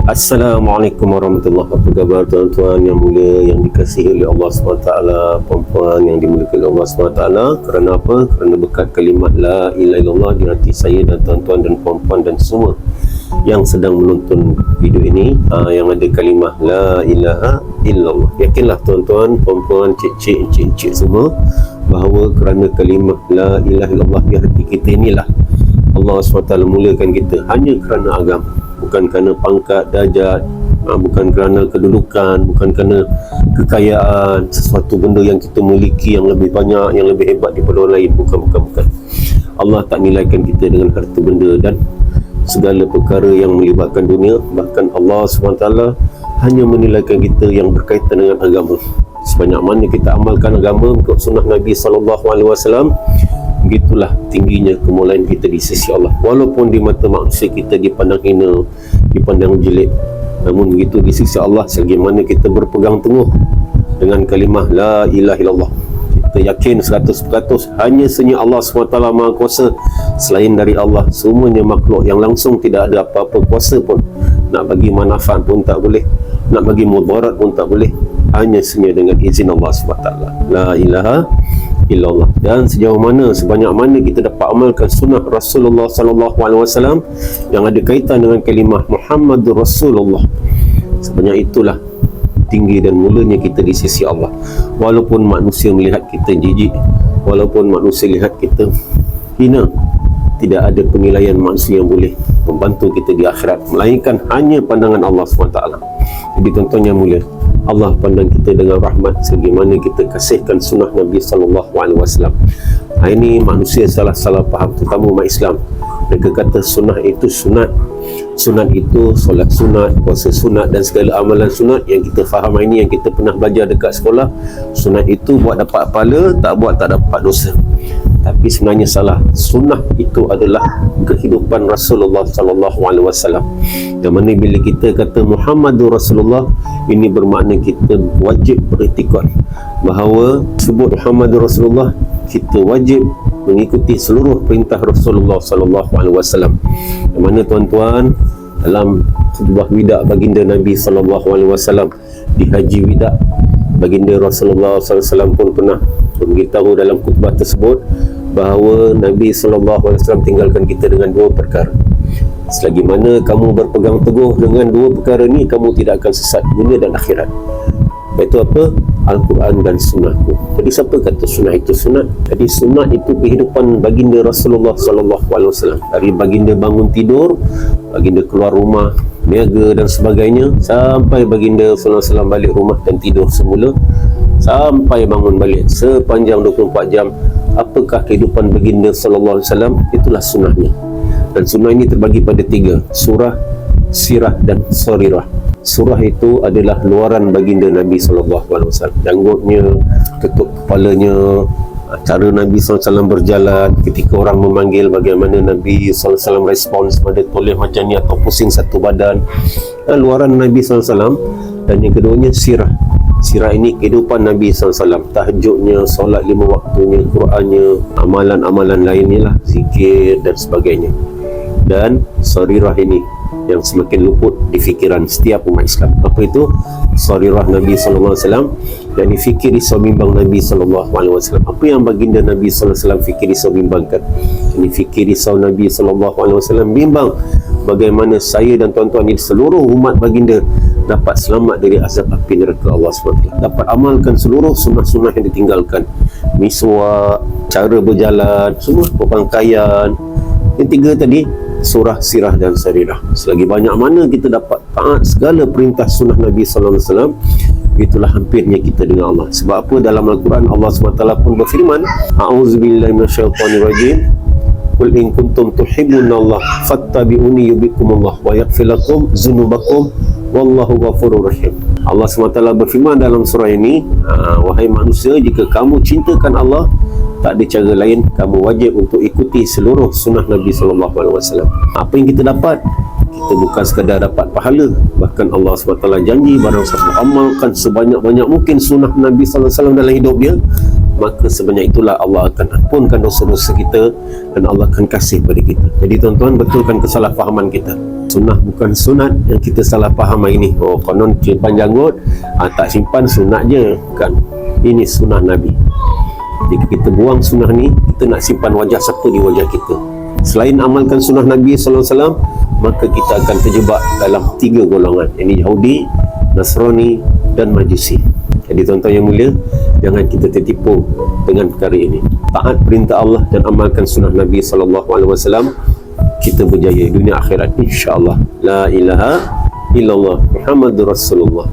Assalamualaikum warahmatullahi wabarakatuh. Apa khabar tuan-tuan yang mulia, yang dikasihi oleh Allah SWT, puan-puan yang dimuliakan oleh Allah SWT. Kerana apa? Kerana berkat kalimat La ilaha illallah di hati saya dan tuan-tuan dan puan-puan dan semua yang sedang menonton video ini, yang ada kalimah La ilaha illallah. Yakinlah tuan-tuan, puan-puan, cik-cik, encik-encik semua, bahawa kerana kalimah La ilaha illallah di hati kita inilah Allah SWT mulakan kita hanya kerana agama. Bukan kerana pangkat, darjat, bukan kerana kedudukan, bukan kerana kekayaan, sesuatu benda yang kita miliki yang lebih banyak, yang lebih hebat daripada orang lain. Bukan. Allah tak nilaikan kita dengan harta benda dan segala perkara yang melibatkan dunia. Bahkan Allah SWT hanya menilaikan kita yang berkaitan dengan agama. Sebanyak mana kita amalkan agama untuk sunnah Nabi SAW, begitulah tingginya kemuliaan kita di sisi Allah. Walaupun di mata manusia kita dipandang hina, dipandang jelek, namun begitu di sisi Allah, selagi mana kita berpegang teguh dengan kalimah La ilaha illallah, kita yakin 100% hanya sahaja Allah SWT Maha Kuasa. Selain dari Allah, semuanya makhluk yang langsung tidak ada apa-apa kuasa pun. Nak bagi manfaat pun tak boleh, nak bagi mudarat pun tak boleh, hanya sahaja dengan izin Allah SWT. La ilaha illallah. Dan sejauh mana, sebanyak mana kita dapat amalkan sunnah Rasulullah SAW yang ada kaitan dengan kalimah Muhammadur Rasulullah, sebanyak itulah tinggi dan mulianya kita di sisi Allah. Walaupun manusia melihat kita jijik, walaupun manusia lihat kita hina, tidak ada penilaian manusia yang boleh membantu kita di akhirat, melainkan hanya pandangan Allah SWT. Jadi tuan-tuan yang mulia, Allah pandang kita dengan rahmat selagi mana kita kasihkan sunnah Nabi SAW. Ini manusia salah faham, terutama umat Islam. Mereka kata sunnah itu sunat, sunat itu solat sunat, puasa sunat dan segala amalan sunat yang kita faham ini, yang kita pernah belajar dekat sekolah. Sunat itu buat dapat pahala, tak buat tak dapat dosa. Tapi sebenarnya salah. Sunnah itu adalah kehidupan Rasulullah SAW. Yang mana bila kita kata Muhammadur Rasulullah, ini bermakna kita wajib beriktikad bahawa sebut Muhammadur Rasulullah, kita wajib mengikuti seluruh perintah Rasulullah SAW. Yang mana tuan-tuan, dalam sebuah widak baginda Nabi SAW di Haji Widak, baginda Rasulullah SAW pun pernah memberitahu dalam khutbah tersebut bahawa Nabi SAW tinggalkan kita dengan dua perkara. Selagi mana kamu berpegang teguh dengan dua perkara ni, kamu tidak akan sesat dunia dan akhirat. Iaitu apa? Al-Quran dan sunnahku. Jadi siapa kata sunnah itu sunat? Jadi sunat itu kehidupan baginda Rasulullah SAW. Dari baginda bangun tidur, baginda keluar rumah, niaga dan sebagainya, sampai baginda SAW balik rumah dan tidur semula, sampai bangun balik sepanjang 24 jam. Apakah kehidupan baginda SAW? Itulah sunnahnya. Dan sunnah ini terbagi pada 3: surah, sirah dan sarirah. Surah itu adalah luaran baginda Nabi SAW, janggutnya, ketuk kepalanya, cara Nabi SAW berjalan, ketika orang memanggil bagaimana Nabi SAW respons pada toleh macam ni atau pusing satu badan. Luaran Nabi SAW. Dan yang keduanya sirah. Sirah ini kehidupan Nabi SAW, tahajudnya, solat 5 waktunya, Qurannya, amalan-amalan lainnya lah, zikir dan sebagainya. Dan sarirah ini yang semakin luput di fikiran setiap umat Islam. Apa itu? Sarirah Nabi SAW, dan fikir risau bimbang Nabi SAW. Apa yang baginda Nabi SAW fikir risau bimbangkan? Ini fikir risau Nabi SAW bimbang bagaimana saya dan tuan-tuan ini, seluruh umat baginda, dapat selamat dari azab api neraka Allah SWT. Dapat amalkan seluruh sunnah-sunnah yang ditinggalkan, miswak, cara berjalan, semua perpangkaian. Yang 3 tadi, surah, sirah dan sarirah. Selagi banyak mana kita dapat taat segala perintah sunnah Nabi SAW, itulah hampirnya kita dengan Allah. Sebab apa? Dalam Al-Quran Allah SWT pun berfirman, A'udzubillahi minasyaitonirrajim, Qul in kuntum tuhibbunallah fattabi'uni yubikumullah wa yaghfir lakum dzunubakum wallahu ghafurur rahim. Allah SWT berfirman dalam surah ini, wahai manusia, jika kamu cintakan Allah, tak ada cara lain, kamu wajib untuk ikuti seluruh sunnah Nabi SAW. Apa yang kita dapat? Kita bukan sekadar dapat pahala, bahkan Allah SWT janji barang siapa amalkan sebanyak-banyak mungkin sunnah Nabi SAW dalam hidup dia, maka sebanyak itulah Allah akan ampunkan dosa-dosa kita dan Allah akan kasih pada kita. Jadi tuan-tuan, betulkan kesalahfahaman kita. Sunnah bukan sunat yang kita salah faham hari ni. Oh, konon simpan janggut, tak simpan sunat je. Kan, ini sunnah Nabi. Jika kita buang sunnah ni, kita nak simpan wajah siapa di wajah kita. Selain amalkan sunnah Nabi SAW, maka kita akan terjebak dalam 3 golongan. Ini Yahudi, Nasrani dan Majusi. Jadi tuan-tuan yang mulia, jangan kita tertipu dengan perkara ini. Taat perintah Allah dan amalkan sunnah Nabi SAW, kita berjaya dunia akhirat, insya-Allah. La ilaha illallah Muhammadur Rasulullah.